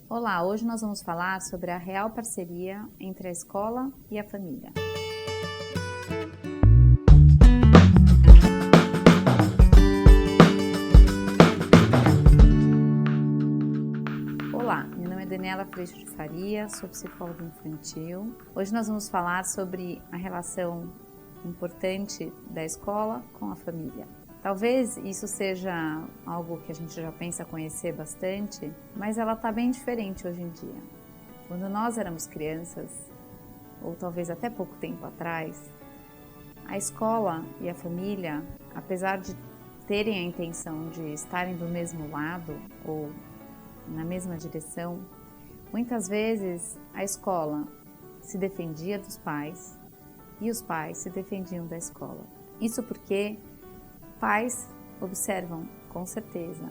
Olá, hoje nós vamos falar sobre a real parceria entre a escola e a família. Olá, meu nome é Daniela Freixo de Faria, sou psicóloga infantil. Hoje nós vamos falar sobre a relação importante da escola com a família. Talvez isso seja algo que a gente já pensa conhecer bastante, mas ela está bem diferente hoje em dia. Quando nós éramos crianças, ou talvez até pouco tempo atrás, a escola e a família, apesar de terem a intenção de estarem do mesmo lado ou na mesma direção, muitas vezes a escola se defendia dos pais e os pais se defendiam da escola. Isso porque pais observam, com certeza,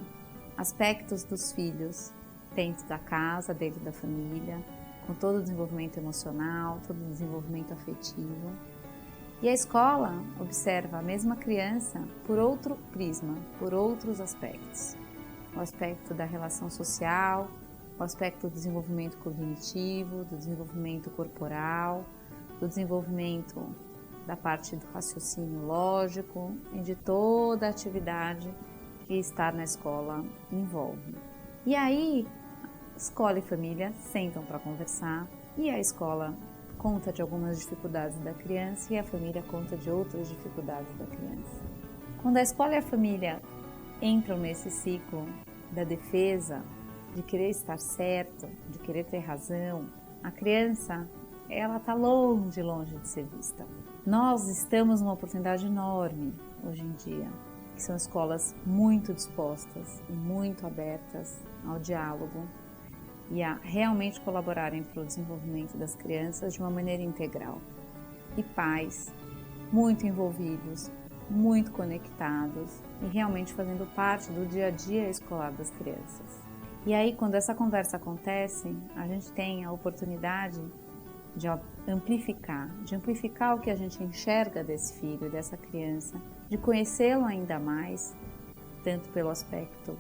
aspectos dos filhos dentro da casa, dentro da família, com todo o desenvolvimento emocional, todo o desenvolvimento afetivo. E a escola observa a mesma criança por outro prisma, por outros aspectos. O aspecto da relação social, o aspecto do desenvolvimento cognitivo, do desenvolvimento corporal, do desenvolvimento da parte do raciocínio lógico e de toda a atividade que estar na escola envolve. E aí, escola e família sentam para conversar e a escola conta de algumas dificuldades da criança e a família conta de outras dificuldades da criança. Quando a escola e a família entram nesse ciclo da defesa, de querer estar certo, de querer ter razão, a criança ela está longe de ser vista. Nós estamos numa oportunidade enorme hoje em dia, que são escolas muito dispostas e muito abertas ao diálogo e a realmente colaborarem para o desenvolvimento das crianças de uma maneira integral. E pais muito envolvidos, muito conectados e realmente fazendo parte do dia a dia escolar das crianças. E aí, quando essa conversa acontece, a gente tem a oportunidade de amplificar o que a gente enxerga desse filho, dessa criança, de conhecê-lo ainda mais, tanto pelo aspecto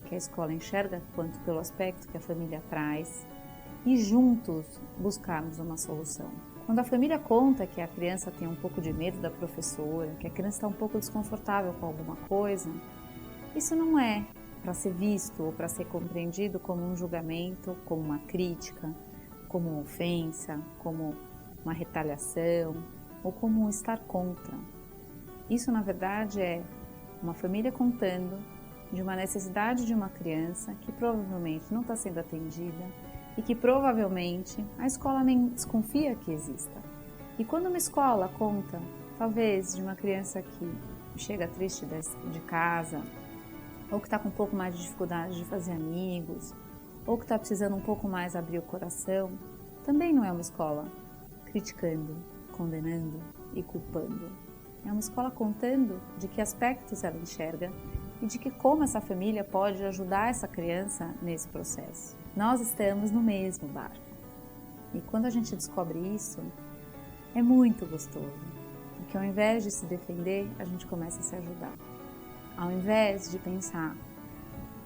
que a escola enxerga, quanto pelo aspecto que a família traz, e juntos buscarmos uma solução. Quando a família conta que a criança tem um pouco de medo da professora, que a criança está um pouco desconfortável com alguma coisa, isso não é para ser visto ou para ser compreendido como um julgamento, como uma crítica, como uma ofensa, como uma retaliação ou como um estar contra. Isso, na verdade, é uma família contando de uma necessidade de uma criança que provavelmente não está sendo atendida e que provavelmente a escola nem desconfia que exista. E quando uma escola conta, talvez, de uma criança que chega triste de casa, ou que está com um pouco mais de dificuldade de fazer amigos, ou que está precisando um pouco mais abrir o coração, também não é uma escola criticando, condenando e culpando. É uma escola contando de que aspectos ela enxerga e de que como essa família pode ajudar essa criança nesse processo. Nós estamos no mesmo barco. E quando a gente descobre isso, é muito gostoso, porque ao invés de se defender, a gente começa a se ajudar. Ao invés de pensar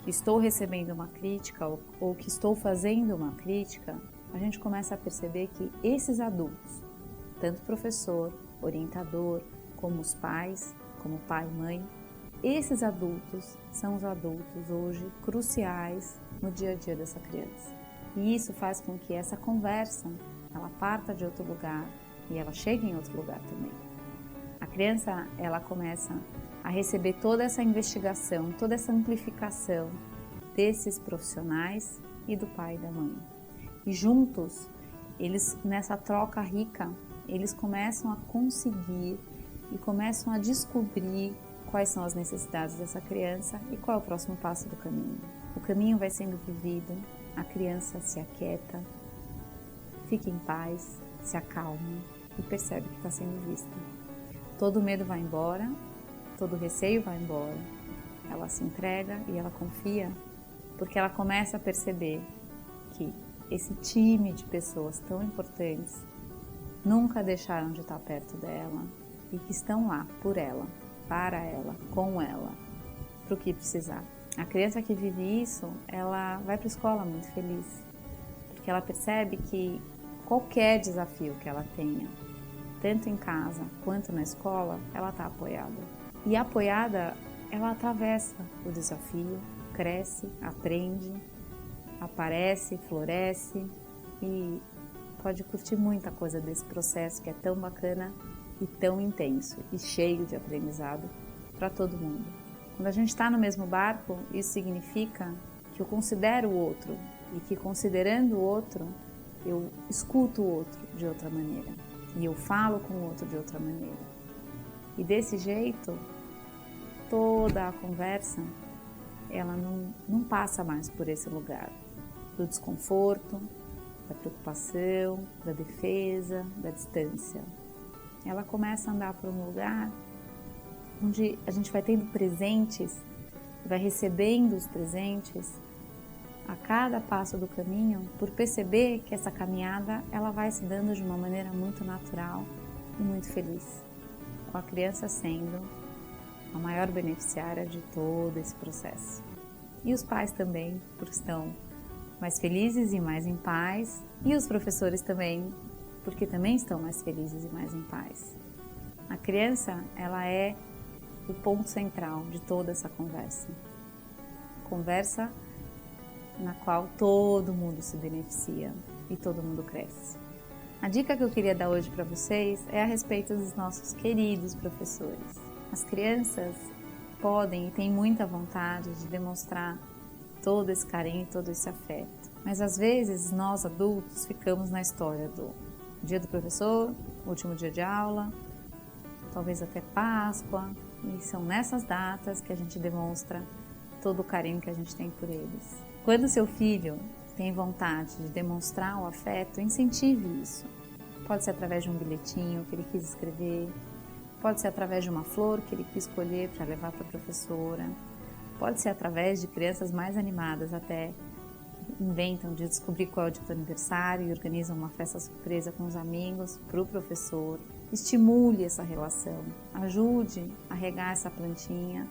que estou recebendo uma crítica ou que estou fazendo uma crítica, a gente começa a perceber que esses adultos, tanto professor, orientador, como os pais, como pai e mãe, esses adultos são os adultos hoje cruciais no dia a dia dessa criança. E isso faz com que essa conversa, ela parta de outro lugar e ela chegue em outro lugar também. A criança, ela começa a receber toda essa investigação, toda essa amplificação desses profissionais e do pai e da mãe. E juntos, eles nessa troca rica, eles começam a conseguir e começam a descobrir quais são as necessidades dessa criança e qual é o próximo passo do caminho. O caminho vai sendo vivido, a criança se aquieta, fica em paz, se acalma e percebe que está sendo vista. Todo o medo vai embora, todo o receio vai embora, ela se entrega e ela confia, porque ela começa a perceber que esse time de pessoas tão importantes nunca deixaram de estar perto dela e que estão lá por ela, para ela, com ela, para o que precisar. A criança que vive isso, ela vai para a escola muito feliz, porque ela percebe que qualquer desafio que ela tenha, tanto em casa quanto na escola, ela está apoiada. E apoiada, ela atravessa o desafio, cresce, aprende, aparece, floresce e pode curtir muita coisa desse processo que é tão bacana e tão intenso e cheio de aprendizado para todo mundo. Quando a gente está no mesmo barco, isso significa que eu considero o outro e que, considerando o outro, eu escuto o outro de outra maneira e eu falo com o outro de outra maneira. E desse jeito, toda a conversa, ela não passa mais por esse lugar do desconforto, da preocupação, da defesa, da distância. Ela começa a andar por um lugar onde a gente vai tendo presentes, vai recebendo os presentes a cada passo do caminho, por perceber que essa caminhada ela vai se dando de uma maneira muito natural e muito feliz, com a criança sendo a maior beneficiária de todo esse processo. E os pais também, porque estão mais felizes e mais em paz, e os professores também, porque também estão mais felizes e mais em paz. A criança, ela é o ponto central de toda essa conversa. Conversa na qual todo mundo se beneficia e todo mundo cresce. A dica que eu queria dar hoje para vocês é a respeito dos nossos queridos professores. As crianças podem e têm muita vontade de demonstrar todo esse carinho, todo esse afeto. Mas às vezes nós adultos ficamos na história do dia do professor, último dia de aula, talvez até Páscoa, e são nessas datas que a gente demonstra todo o carinho que a gente tem por eles. Quando seu filho tem vontade de demonstrar o afeto, incentive isso. Pode ser através de um bilhetinho que ele quis escrever, pode ser através de uma flor que ele quis escolher para levar para a professora, pode ser através de crianças mais animadas até, que inventam de descobrir qual é o dia do aniversário e organizam uma festa surpresa com os amigos para o professor. Estimule essa relação, ajude a regar essa plantinha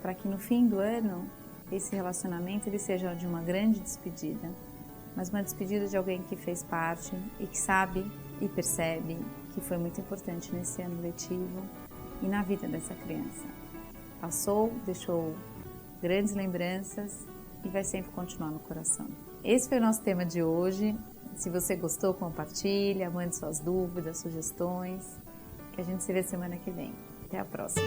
para que no fim do ano esse relacionamento ele seja de uma grande despedida, mas uma despedida de alguém que fez parte e que sabe e percebe que foi muito importante nesse ano letivo e na vida dessa criança. Passou, deixou grandes lembranças e vai sempre continuar no coração. Esse foi o nosso tema de hoje. Se você gostou, compartilha, mande suas dúvidas, sugestões, que a gente se vê semana que vem. Até a próxima!